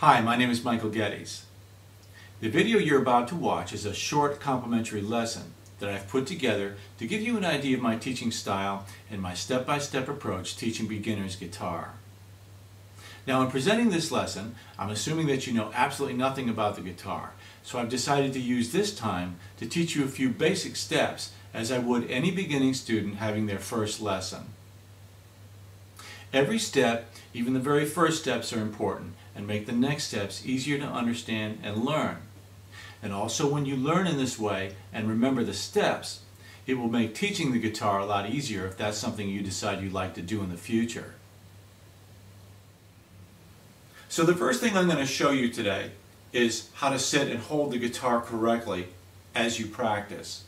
Hi, my name is Michael Geddes. The video you're about to watch is a short complimentary lesson that I've put together to give you an idea of my teaching style and my step-by-step approach teaching beginners guitar. Now, in presenting this lesson, I'm assuming that you know absolutely nothing about the guitar, so I've decided to use this time to teach you a few basic steps as I would any beginning student having their first lesson. Every step, even the very first steps, are important and make the next steps easier to understand and learn. And also, when you learn in this way and remember the steps, it will make teaching the guitar a lot easier if that's something you decide you'd like to do in the future. So the first thing I'm going to show you today is how to sit and hold the guitar correctly as you practice.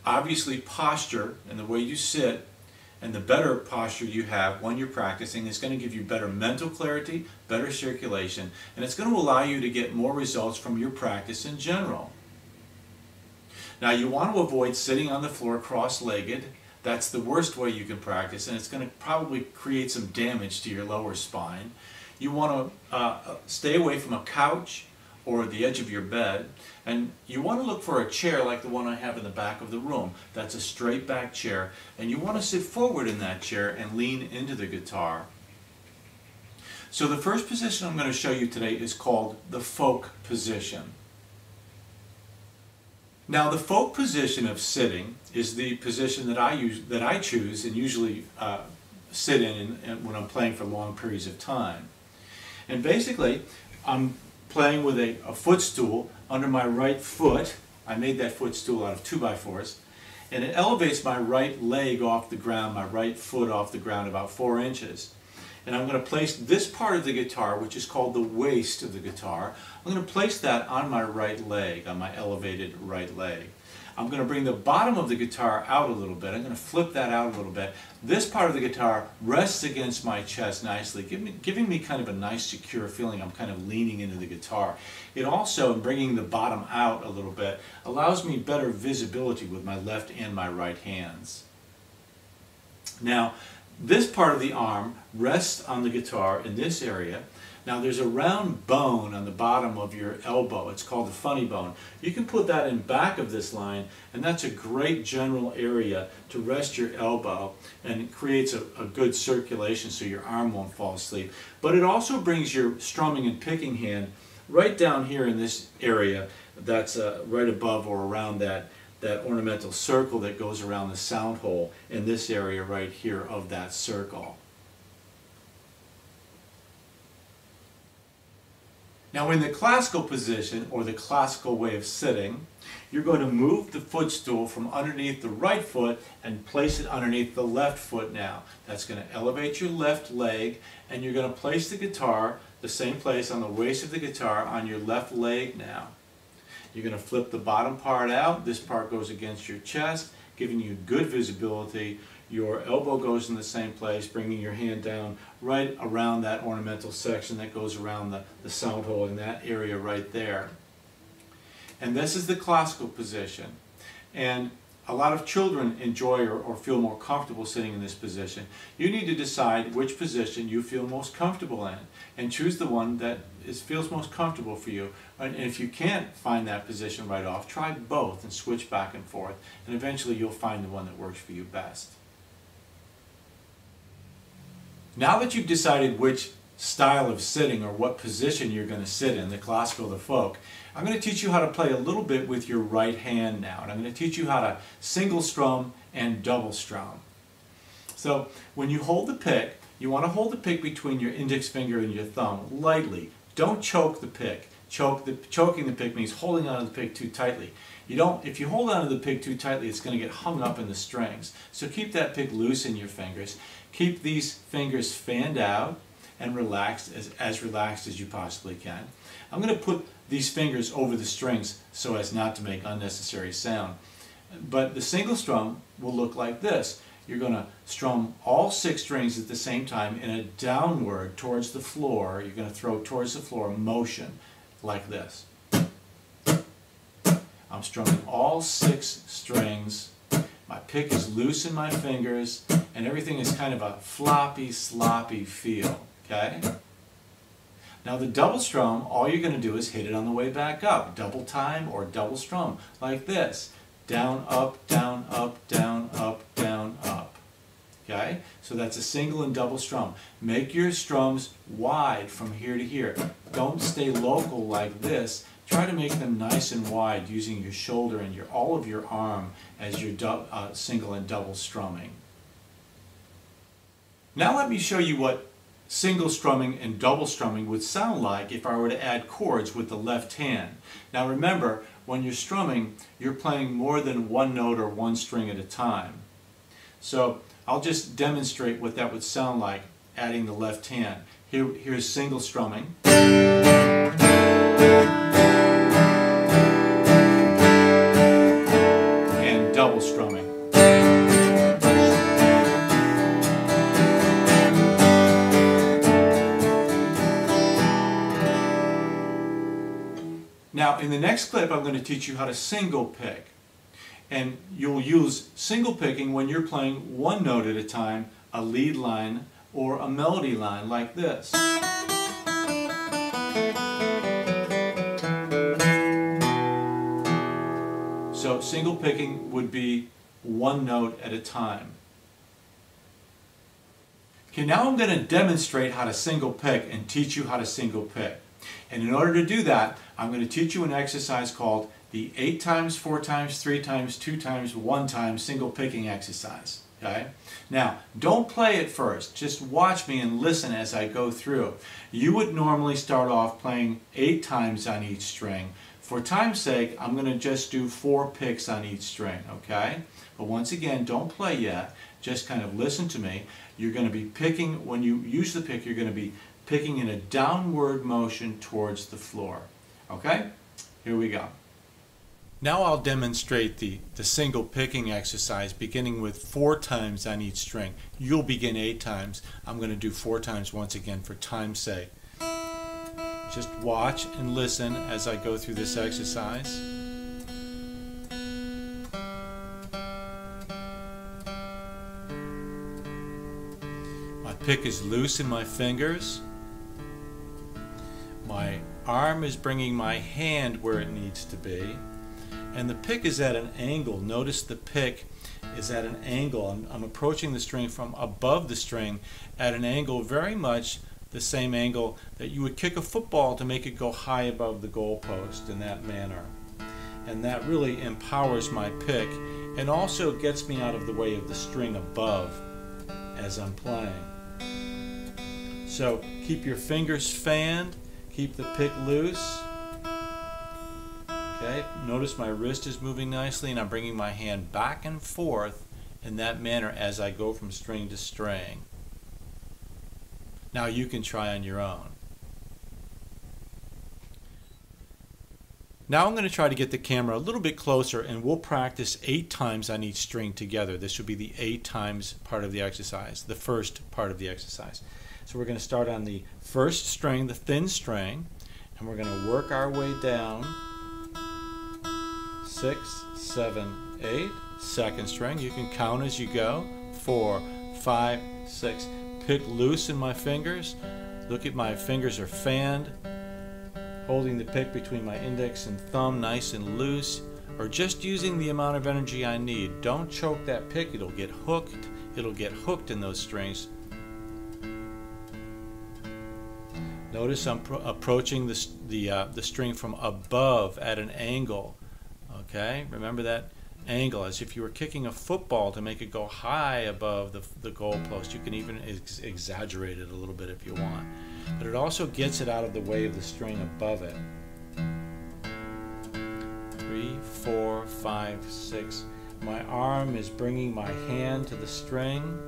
Obviously, posture and the way you sit and the better posture you have when you're practicing is going to give you better mental clarity, better circulation, and it's going to allow you to get more results from your practice in general. Now, you want to avoid sitting on the floor cross-legged. That's the worst way you can practice, and it's going to probably create some damage to your lower spine. You want to stay away from a couch or the edge of your bed, and you want to look for a chair like the one I have in the back of the room. That's a straight back chair, and you want to sit forward in that chair and lean into the guitar. So the first position I'm going to show you today is called the folk position. Now, the folk position of sitting is the position that I choose and usually sit in when I'm playing for long periods of time. And basically, I'm playing with a footstool under my right foot. I made that footstool out of 2x4s, and it elevates my right leg off the ground, my right foot off the ground about 4 inches. And I'm going to place this part of the guitar, which is called the waist of the guitar, I'm going to place that on my right leg, on my elevated right leg. I'm going to bring the bottom of the guitar out a little bit. I'm going to flip that out a little bit. This part of the guitar rests against my chest nicely, giving me kind of a nice secure feeling. I'm kind of leaning into the guitar. It also, in bringing the bottom out a little bit, allows me better visibility with my left and my right hands. Now, this part of the arm rests on the guitar in this area. Now, there's a round bone on the bottom of your elbow. It's called the funny bone. You can put that in back of this line, and that's a great general area to rest your elbow, and it creates a good circulation so your arm won't fall asleep. But it also brings your strumming and picking hand right down here in this area that's right above or around that ornamental circle that goes around the sound hole in this area right here of that circle. Now, in the classical position, or the classical way of sitting, you're going to move the footstool from underneath the right foot and place it underneath the left foot now. That's going to elevate your left leg, and you're going to place the guitar, the same place on the waist of the guitar, on your left leg now. You're going to flip the bottom part out. This part goes against your chest, giving you good visibility. Your elbow goes in the same place, bringing your hand down right around that ornamental section that goes around the sound hole in that area right there. And this is the classical position. And a lot of children enjoy or feel more comfortable sitting in this position. You need to decide which position you feel most comfortable in and choose the one that feels most comfortable for you. And if you can't find that position right off, try both and switch back and forth, and eventually you'll find the one that works for you best. Now that you've decided which style of sitting or what position you're going to sit in, the classical or the folk, I'm going to teach you how to play a little bit with your right hand now. And I'm going to teach you how to single strum and double strum. So when you hold the pick, you want to hold the pick between your index finger and your thumb lightly. Don't choke the pick. Choking the pick means holding onto the pick too tightly. If you hold onto the pick too tightly, it's going to get hung up in the strings. So keep that pick loose in your fingers. Keep these fingers fanned out and relaxed, as relaxed as you possibly can. I'm going to put these fingers over the strings so as not to make unnecessary sound. But the single strum will look like this. You're going to strum all 6 strings at the same time in a downward towards the floor. You're going to throw towards the floor motion like this. I'm strumming all 6 strings. My pick is loose in my fingers, and everything is kind of a floppy, sloppy feel, okay? Now the double strum, all you're going to do is hit it on the way back up. Double time or double strum, like this. Down, up, down, up, down, up, down, up. Okay? So that's a single and double strum. Make your strums wide from here to here. Don't stay local like this. Try to make them nice and wide using your shoulder and all of your arm as your single and double strumming. Now let me show you what single strumming and double strumming would sound like if I were to add chords with the left hand. Now remember, when you're strumming, you're playing more than one note or one string at a time. So I'll just demonstrate what that would sound like adding the left hand. Here's single strumming. And double strumming. Now in the next clip I'm going to teach you how to single pick. And you'll use single picking when you're playing one note at a time, a lead line or a melody line like this. So single picking would be one note at a time. Okay, now I'm going to demonstrate how to single pick and teach you how to single pick. And in order to do that, I'm going to teach you an exercise called the 8 times, 4 times, 3 times, 2 times, 1 time single picking exercise. Okay? Now, don't play it first. Just watch me and listen as I go through. You would normally start off playing 8 times on each string. For time's sake, I'm going to just do 4 picks on each string. Okay? But once again, don't play yet. Just kind of listen to me. You're going to be picking, when you use the pick, you're going to be picking in a downward motion towards the floor. Okay? Here we go. Now I'll demonstrate the single picking exercise beginning with 4 times on each string. You'll begin 8 times. I'm going to do 4 times once again for time's sake. Just watch and listen as I go through this exercise. My pick is loose in my fingers. My arm is bringing my hand where it needs to be. And the pick is at an angle. Notice the pick is at an angle. I'm approaching the string from above the string at an angle very much the same angle that you would kick a football to make it go high above the goalpost in that manner. And that really empowers my pick and also gets me out of the way of the string above as I'm playing. So keep your fingers fanned, keep the pick loose. Okay, notice my wrist is moving nicely and I'm bringing my hand back and forth in that manner as I go from string to string. Now you can try on your own. Now I'm going to try to get the camera a little bit closer and we'll practice 8 times on each string together. This would be the 8 times part of the exercise, the first part of the exercise. So we're going to start on the first string, the thin string, and we're going to work our way down. 6, 7, 8. Second string, you can count as you go. 4, 5, 6. Pick loose in my fingers. Look at my fingers are fanned. Holding the pick between my index and thumb nice and loose, or just using the amount of energy I need. Don't choke that pick, it'll get hooked. It'll get hooked in those strings. Notice I'm approaching the string from above at an angle. Okay, remember that angle as if you were kicking a football to make it go high above the goalpost. You can even exaggerate it a little bit if you want. But it also gets it out of the way of the string above it. 3, 4, 5, 6. My arm is bringing my hand to the string.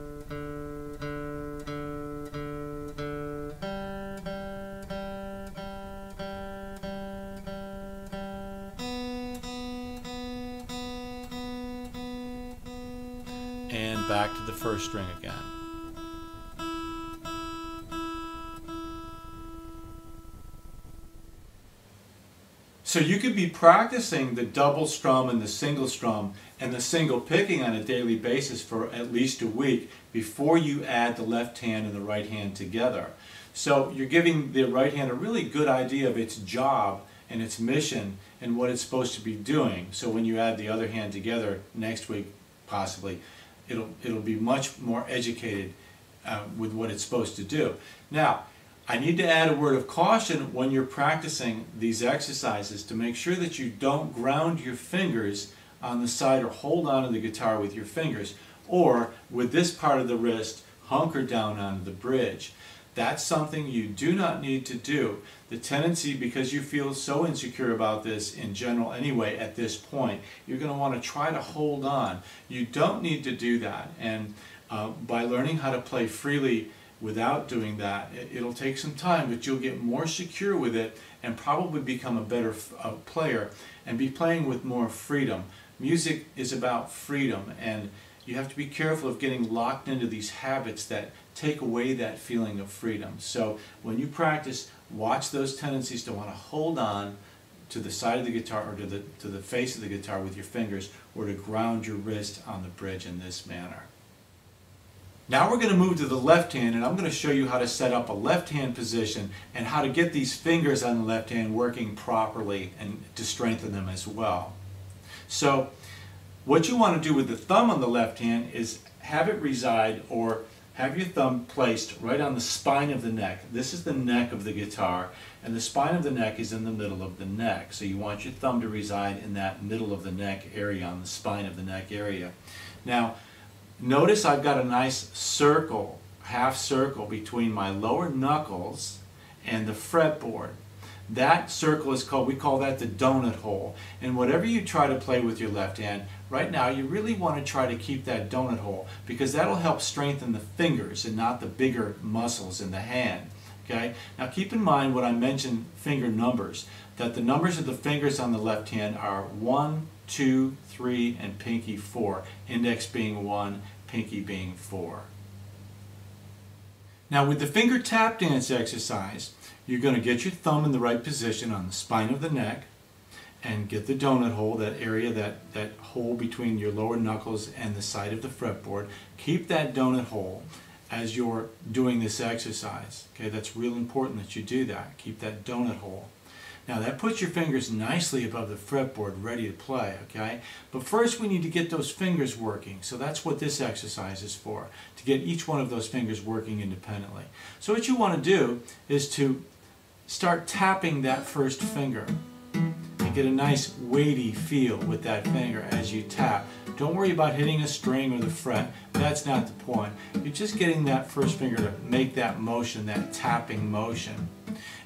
And back to the first string again. So you could be practicing the double strum and the single strum and the single picking on a daily basis for at least a week before you add the left hand and the right hand together. So you're giving the right hand a really good idea of its job and its mission and what it's supposed to be doing. So when you add the other hand together next week, possibly, it'll be much more educated with what it's supposed to do. Now, I need to add a word of caution when you're practicing these exercises to make sure that you don't ground your fingers on the side or hold onto the guitar with your fingers, or with this part of the wrist hunker down onto the bridge. That's something you do not need to do. The tendency, because you feel so insecure about this in general anyway at this point, you're going to want to try to hold on. You don't need to do that, and by learning how to play freely without doing that, it'll take some time, but you'll get more secure with it and probably become a better player and be playing with more freedom. Music is about freedom, and you have to be careful of getting locked into these habits that take away that feeling of freedom. So when you practice, watch those tendencies to want to hold on to the side of the guitar or to the face of the guitar with your fingers, or to ground your wrist on the bridge in this manner. Now we're going to move to the left hand, and I'm going to show you how to set up a left hand position and how to get these fingers on the left hand working properly and to strengthen them as well. So what you want to do with the thumb on the left hand is have it reside, or have your thumb placed right on the spine of the neck. This is the neck of the guitar, and the spine of the neck is in the middle of the neck. So you want your thumb to reside in that middle of the neck area, on the spine of the neck area. Now, notice I've got a nice circle, half circle, between my lower knuckles and the fretboard. That circle is called, we call that the donut hole. And whatever you try to play with your left hand, right now you really want to try to keep that donut hole, because that'll help strengthen the fingers and not the bigger muscles in the hand. Okay? Now keep in mind when I mention finger numbers, that the numbers of the fingers on the left hand are 1, 2, 3, and pinky 4. Index being 1, pinky being 4. Now with the finger tap dance exercise, you're going to get your thumb in the right position on the spine of the neck and get the donut hole, that area, that hole between your lower knuckles and the side of the fretboard. Keep that donut hole as you're doing this exercise. Okay, that's real important that you do that. Keep that donut hole. Now that puts your fingers nicely above the fretboard, ready to play, okay? But first we need to get those fingers working. So that's what this exercise is for, to get each one of those fingers working independently. So what you want to do is to start tapping that first finger and get a nice weighty feel with that finger as you tap. Don't worry about hitting a string or the fret. That's not the point. You're just getting that first finger to make that motion, that tapping motion.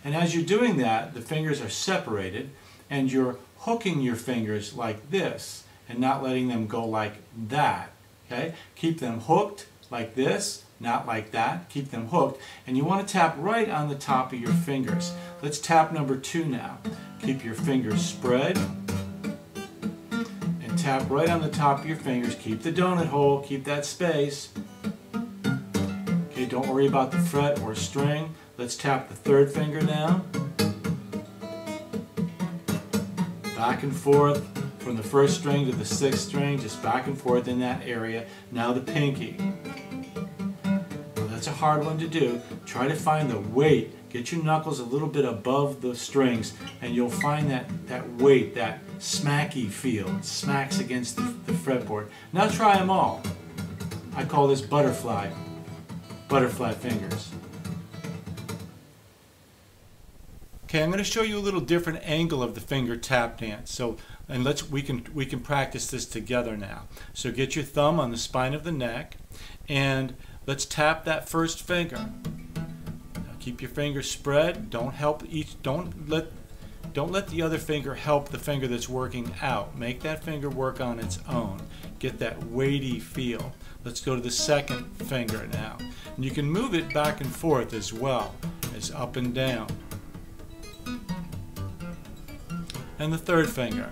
And as you're doing that, the fingers are separated and you're hooking your fingers like this and not letting them go like that. Okay? Keep them hooked like this, not like that. Keep them hooked. And you want to tap right on the top of your fingers. Let's tap number 2 now. Keep your fingers spread and tap right on the top of your fingers. Keep the donut hole, keep that space. Okay, don't worry about the fret or string. Let's tap the third finger now. Back and forth from the first string to the 6th string, just back and forth in that area. Now the pinky. Well, that's a hard one to do. Try to find the weight. Get your knuckles a little bit above the strings and you'll find that weight, that smacky feel. It smacks against the fretboard. Now try them all. I call this butterfly fingers. Okay, I'm going to show you a little different angle of the finger tap dance. So, and we can practice this together now. So get your thumb on the spine of the neck, and let's tap that first finger. Now keep your fingers spread. Don't let the other finger help the finger that's working out. Make that finger work on its own. Get that weighty feel. Let's go to the second finger now. And you can move it back and forth as well as up and down. And the third finger.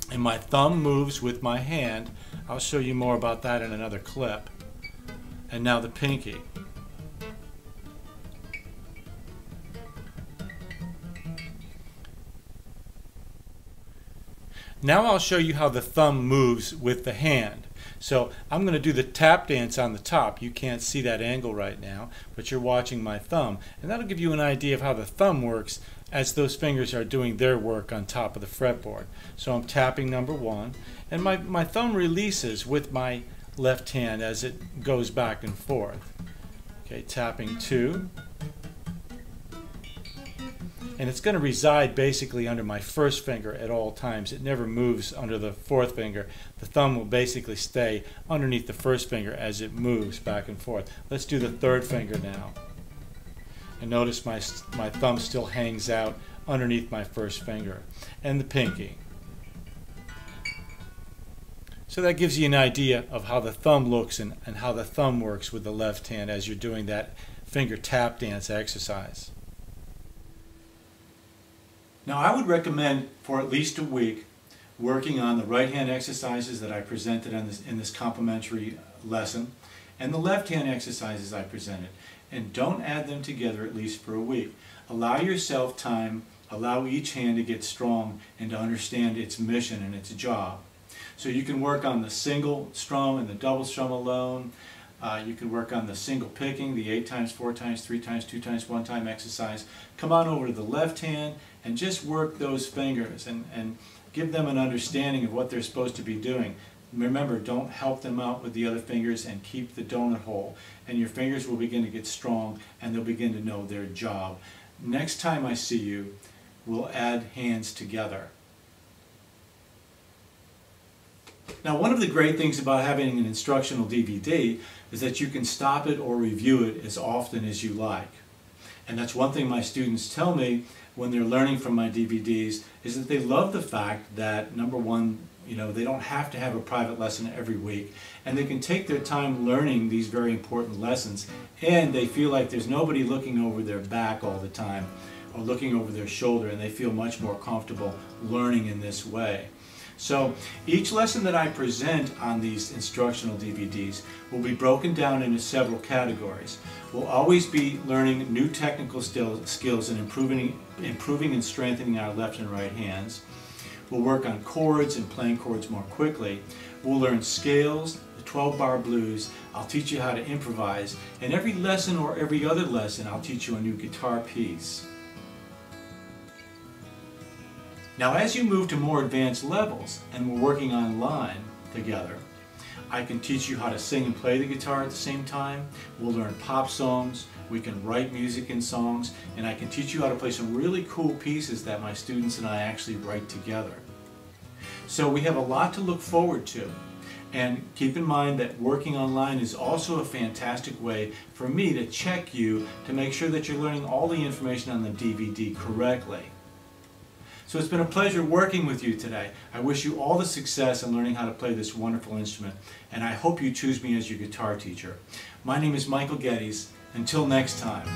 And my thumb moves with my hand. I'll show you more about that in another clip. And now the pinky. Now I'll show you how the thumb moves with the hand. So I'm going to do the tap dance on the top. You can't see that angle right now, but you're watching my thumb. And that'll give you an idea of how the thumb works as those fingers are doing their work on top of the fretboard. So I'm tapping number 1, and my thumb releases with my left hand as it goes back and forth. Okay, tapping 2. And it's going to reside basically under my first finger at all times. It never moves under the fourth finger. The thumb will basically stay underneath the first finger as it moves back and forth. Let's do the third finger now. And notice my thumb still hangs out underneath my first finger. And the pinky. So that gives you an idea of how the thumb looks and how the thumb works with the left hand as you're doing that finger tap dance exercise. Now I would recommend for at least a week working on the right hand exercises that I presented in this complimentary lesson and the left hand exercises I presented. And don't add them together at least for a week. Allow yourself time, allow each hand to get strong and to understand its mission and its job. So you can work on the single strum and the double strum alone. You can work on the single picking, the 8 times, 4 times, 3 times, 2 times, 1 time exercise. Come on over to the left hand and just work those fingers and give them an understanding of what they're supposed to be doing. Remember, don't help them out with the other fingers and keep the donut hole. And your fingers will begin to get strong and they'll begin to know their job. Next time I see you, we'll add hands together. Now, one of the great things about having an instructional DVD is that you can stop it or review it as often as you like. And that's one thing my students tell me when they're learning from my DVDs is that they love the fact that, number one, they don't have to have a private lesson every week, and they can take their time learning these very important lessons, and they feel like there's nobody looking over their back all the time or looking over their shoulder, and they feel much more comfortable learning in this way. So each lesson that I present on these instructional DVDs will be broken down into several categories. We'll always be learning new technical skills and improving and strengthening our left and right hands. We'll work on chords and playing chords more quickly. We'll learn scales, the 12-bar blues. I'll teach you how to improvise. And every lesson or every other lesson, I'll teach you a new guitar piece. Now, as you move to more advanced levels and we're working online together, I can teach you how to sing and play the guitar at the same time. We'll learn pop songs, we can write music in songs, and I can teach you how to play some really cool pieces that my students and I actually write together. So we have a lot to look forward to. And keep in mind that working online is also a fantastic way for me to check you to make sure that you're learning all the information on the DVD correctly. So it's been a pleasure working with you today. I wish you all the success in learning how to play this wonderful instrument, and I hope you choose me as your guitar teacher. My name is Michael Geddes. Until next time.